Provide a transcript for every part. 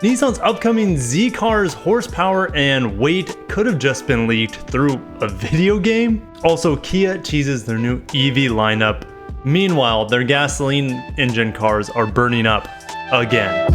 Nissan's upcoming Z car's horsepower and weight could have just been leaked through a video game. Also, Kia teases their new EV lineup. Meanwhile, their gasoline engine cars are burning up again.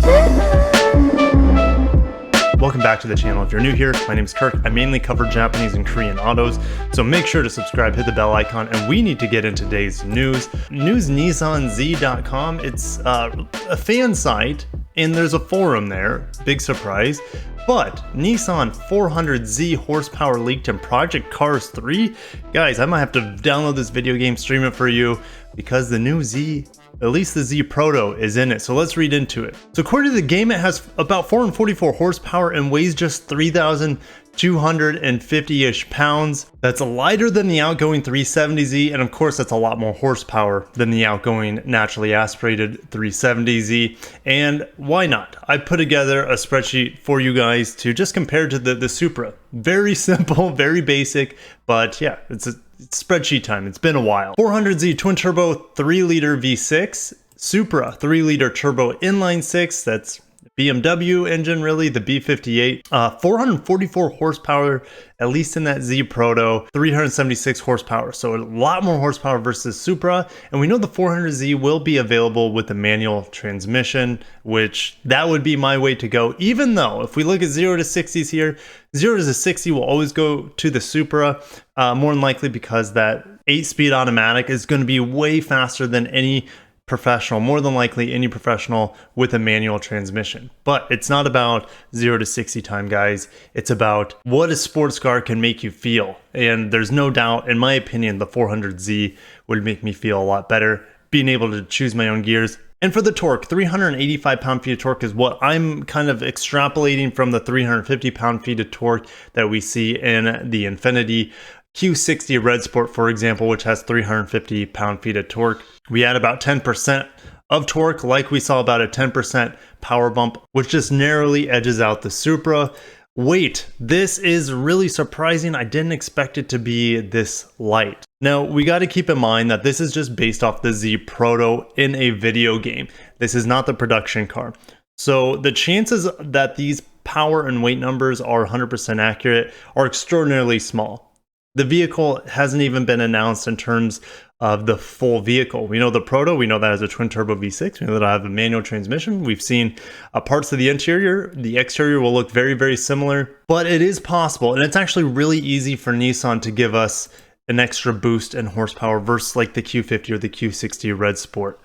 Welcome back to the channel. If you're new here, my name is Kirk. I mainly cover Japanese and Korean autos, so make sure to subscribe, hit the bell icon, and we need to get into today's news. NewsNissanZ.com, it's a fan site, and there's a forum there, big surprise. But Nissan 400z horsepower leaked in Project Cars 3. Guys, I might have to download this video game, stream it for you, because the new Z, at least the Z Proto, is in it. So let's read into it. So according to the game, it has about 444 horsepower and weighs just 3,250-ish pounds. That's lighter than the outgoing 370Z, and of course that's a lot more horsepower than the outgoing naturally aspirated 370Z. And why not? I put together a spreadsheet for you guys to just compare to the Supra. Very simple, very basic, but yeah, it's spreadsheet time. It's been a while. 400Z twin turbo 3-liter V6, Supra 3-liter turbo inline 6, that's BMW engine really, the B58, 444 horsepower, at least in that Z Proto, 376 horsepower, so a lot more horsepower versus Supra. And we know the 400Z will be available with the manual transmission, which that would be my way to go, even though if we look at 0 to 60s here, 0 to 60 will always go to the Supra, more than likely because that 8-speed automatic is going to be way faster than any professional, more than likely any professional with a manual transmission. But it's not about 0 to 60 time, guys. It's about what a sports car can make you feel. And there's no doubt, in my opinion, the 400Z would make me feel a lot better, being able to choose my own gears. And for the torque, 385 pound-feet of torque is what I'm kind of extrapolating from the 350 pound-feet of torque that we see in the Infiniti Q60 Red Sport, for example, which has 350 pound-feet of torque. We add about 10% of torque, like we saw about a 10% power bump, which just narrowly edges out the Supra. Weight, this is really surprising. I didn't expect it to be this light. Now, we got to keep in mind that this is just based off the Z Proto in a video game. This is not the production car. So the chances that these power and weight numbers are 100% accurate are extraordinarily small. The vehicle hasn't even been announced in terms of the full vehicle. We know the Proto, we know that has a twin turbo V6, we know that I have a manual transmission. We've seen parts of the interior. The exterior will look very, very similar, but it is possible. And it's actually really easy for Nissan to give us an extra boost in horsepower versus like the Q50 or the Q60 Red Sport.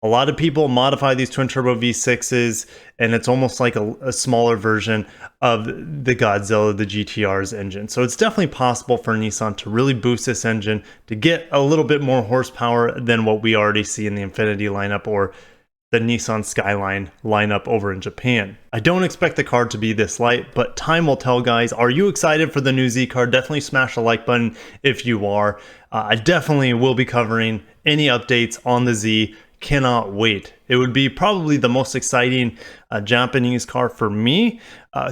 A lot of people modify these twin turbo V6s, and it's almost like a smaller version of the Godzilla, the GTR's engine. So it's definitely possible for Nissan to really boost this engine to get a little bit more horsepower than what we already see in the Infiniti lineup or the Nissan Skyline lineup over in Japan. I don't expect the car to be this light, but time will tell, guys. Are you excited for the new Z car? Definitely smash the like button if you are. I definitely will be covering any updates on the Z. Cannot wait. It would be probably the most exciting Japanese car for me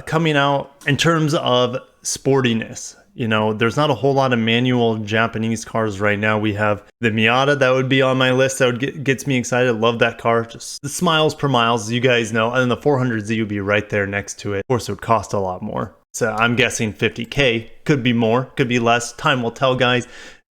coming out in terms of sportiness. You know, there's not a whole lot of manual Japanese cars right now. We have the Miata that would be on my list that would gets me excited. Love that car. Just the smiles per miles, as you guys know. And then the 400Z would be right there next to it. Of course, it would cost a lot more. So I'm guessing 50K. Could be more, could be less. Time will tell, guys.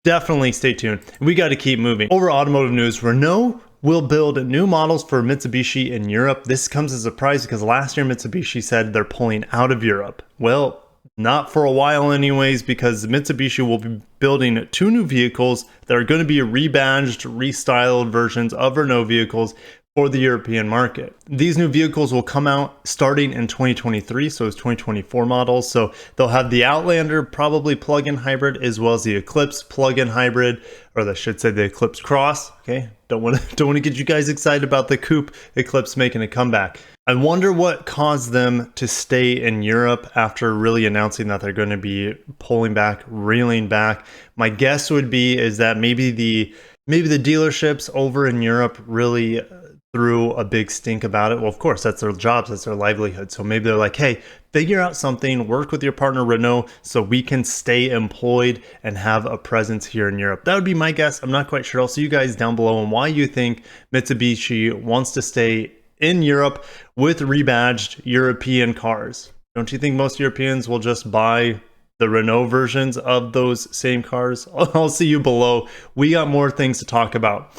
Definitely stay tuned. We got to keep moving. Over automotive news, Renault will build new models for Mitsubishi in Europe. This comes as a surprise because last year Mitsubishi said they're pulling out of Europe. Well, not for a while anyways, because Mitsubishi will be building 2 new vehicles that are going to be rebadged, restyled versions of Renault vehicles for the European market. These new vehicles will come out starting in 2023, so it's 2024 models. So they'll have the Outlander, probably plug-in hybrid, as well as the Eclipse plug-in hybrid, or I should say the Eclipse Cross. Okay, don't want to get you guys excited about the coupe Eclipse making a comeback. I wonder what caused them to stay in Europe after really announcing that they're going to be pulling back, reeling back. My guess would be is that maybe the dealerships over in Europe really threw a big stink about it. Well, of course, that's their jobs, that's their livelihood. So maybe they're like, hey, figure out something, work with your partner Renault so we can stay employed and have a presence here in Europe. That would be my guess. I'm not quite sure. I'll see you guys down below on why you think Mitsubishi wants to stay in Europe with rebadged European cars. Don't you think most Europeans will just buy the Renault versions of those same cars? I'll see you below. We got more things to talk about.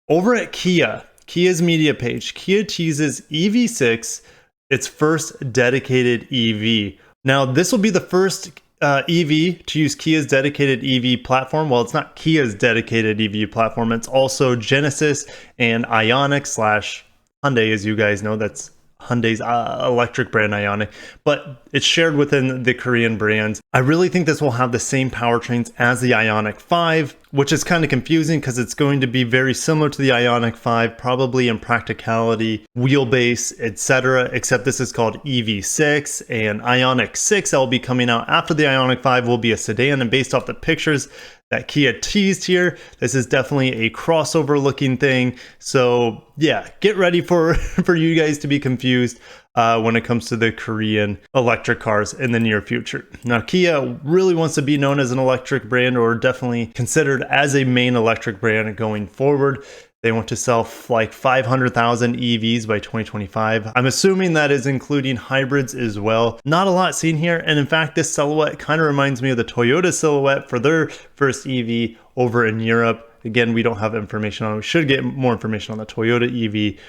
Over at Kia's media page, Kia teases EV6, its first dedicated EV. Now, this will be the first EV to use Kia's dedicated EV platform. Well, it's not Kia's dedicated EV platform. It's also Genesis and Ioniq / Hyundai, as you guys know. That's Hyundai's electric brand Ioniq, but it's shared within the Korean brands. I really think this will have the same powertrains as the Ioniq 5, which is kind of confusing because it's going to be very similar to the Ioniq 5, probably in practicality, wheelbase, etc., except this is called EV6, and Ioniq 6 that will be coming out after the Ioniq 5 will be a sedan, and based off the pictures that Kia teased here, this is definitely a crossover looking thing. So yeah, get ready for you guys to be confused when it comes to the Korean electric cars in the near future. Now, Kia really wants to be known as an electric brand, or definitely considered as a main electric brand going forward. They want to sell like 500,000 EVs by 2025. I'm assuming that is including hybrids as well. Not a lot seen here. And in fact, this silhouette kind of reminds me of the Toyota silhouette for their first EV over in Europe. Again, we don't have information on it. We should get more information on the Toyota EV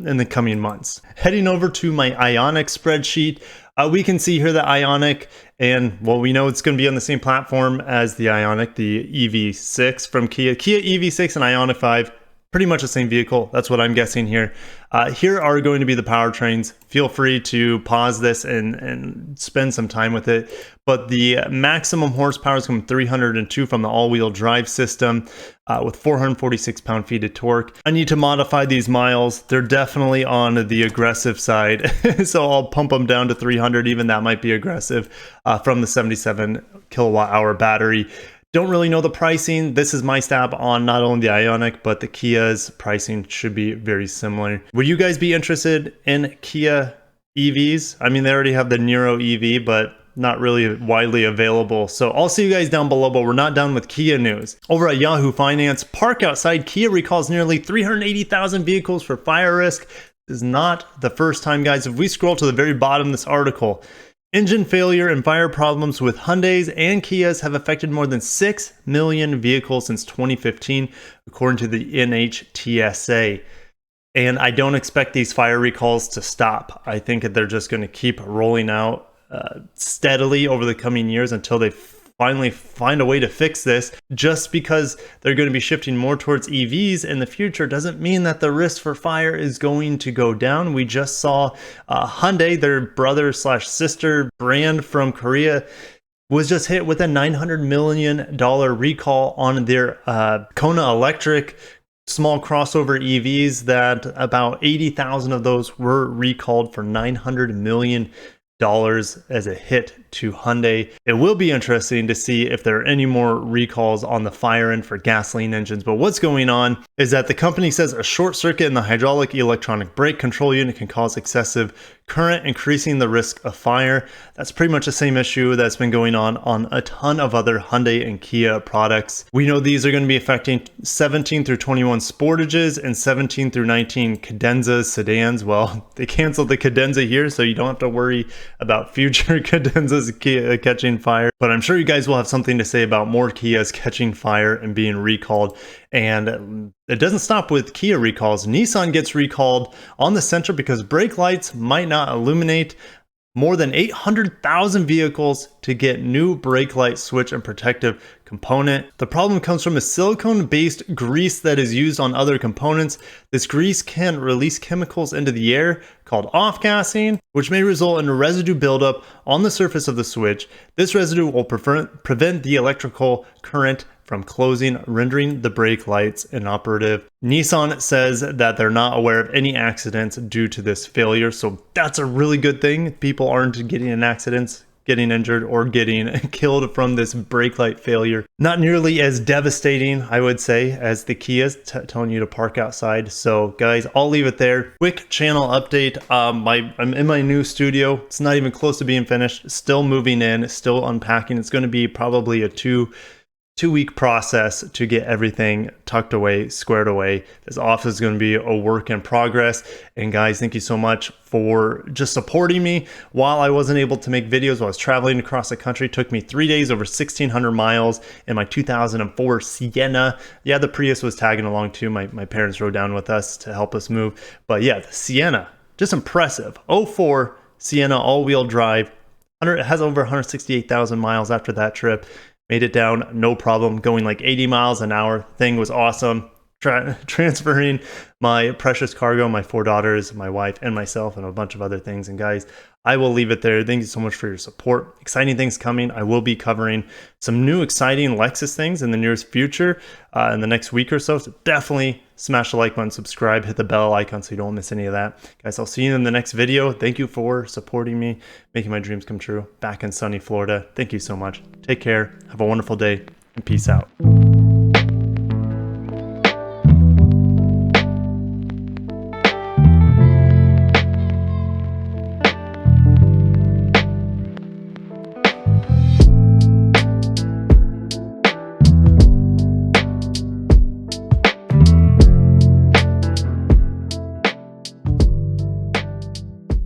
in the coming months. Heading over to my Ioniq spreadsheet, we can see here that Ioniq, and well, we know it's going to be on the same platform as the Ioniq, the EV6 from Kia. Kia EV6 and Ioniq 5, pretty much the same vehicle. That's what I'm guessing here. Here are going to be the powertrains. Feel free to pause this and spend some time with it. But the maximum horsepower is coming 302 from the all-wheel drive system with 446 pound-feet of torque. I need to modify these miles. They're definitely on the aggressive side. So I'll pump them down to 300. Even that might be aggressive from the 77 kilowatt hour battery. Don't really know the pricing. This is my stab on not only the Ioniq, but the Kia's pricing should be very similar. Would you guys be interested in Kia EVs? I mean, they already have the Niro EV, but not really widely available. So I'll see you guys down below, but we're not done with Kia news. Over at Yahoo Finance, park outside, Kia recalls nearly 380,000 vehicles for fire risk. This is not the first time, guys. If we scroll to the very bottom of this article, engine failure and fire problems with Hyundais and Kias have affected more than 6 million vehicles since 2015, according to the NHTSA. And I don't expect these fire recalls to stop. I think that they're just going to keep rolling out steadily over the coming years until they finally find a way to fix this. Just because they're going to be shifting more towards EVs in the future doesn't mean that the risk for fire is going to go down. We just saw Hyundai, their brother / sister brand from Korea, was just hit with a $900 million recall on their Kona electric small crossover EVs, that about 80,000 of those were recalled for $900 million as a hit to Hyundai. It will be interesting to see if there are any more recalls on the fire end for gasoline engines. But what's going on is that the company says a short circuit in the hydraulic electronic brake control unit can cause excessive current, increasing the risk of fire. That's pretty much the same issue that's been going on a ton of other Hyundai and Kia products. We know these are going to be affecting 17 through 21 Sportages and 17 through 19 Cadenza sedans. Well, they canceled the Cadenza here, so you don't have to worry about future Cadenzas catching fire. But I'm sure you guys will have something to say about more Kias catching fire and being recalled. And it doesn't stop with Kia recalls. Nissan gets recalled on the Sentra because brake lights might not illuminate. More than 800,000 vehicles to get new brake light switch and protective component. The problem comes from a silicone-based grease that is used on other components. This grease can release chemicals into the air called off-gassing, which may result in a residue buildup on the surface of the switch. This residue will prevent the electrical current from closing, rendering the brake lights inoperative. Nissan says that they're not aware of any accidents due to this failure, so that's a really good thing. People aren't getting in accidents, getting injured, or getting killed from this brake light failure. Not nearly as devastating, I would say, as the Kias telling you to park outside. So guys, I'll leave it there. Quick channel update. I'm in my new studio. It's not even close to being finished. Still moving in, still unpacking. It's going to be probably a two 2-week process to get everything tucked away, squared away. This office is going to be a work in progress. And guys, thank you so much for just supporting me while I wasn't able to make videos while I was traveling across the country. It took me 3 days, over 1,600 miles in my 2004 Sienna. Yeah, the Prius was tagging along too. My parents rode down with us to help us move. But yeah, the Sienna, just impressive. '04 Sienna all-wheel drive. It has over 168,000 miles after that trip. Made it down, no problem, going like 80 miles an hour. Thing was awesome. Transferring my precious cargo, my 4 daughters, my wife, and myself, and a bunch of other things. And guys, I will leave it there. Thank you so much for your support. Exciting things coming. I will be covering some new exciting Lexus things in the nearest future in the next week or so. So definitely smash the like button, subscribe, hit the bell icon so you don't miss any of that. Guys, I'll see you in the next video. Thank you for supporting me, making my dreams come true back in sunny Florida. Thank you so much. Take care. Have a wonderful day and peace out.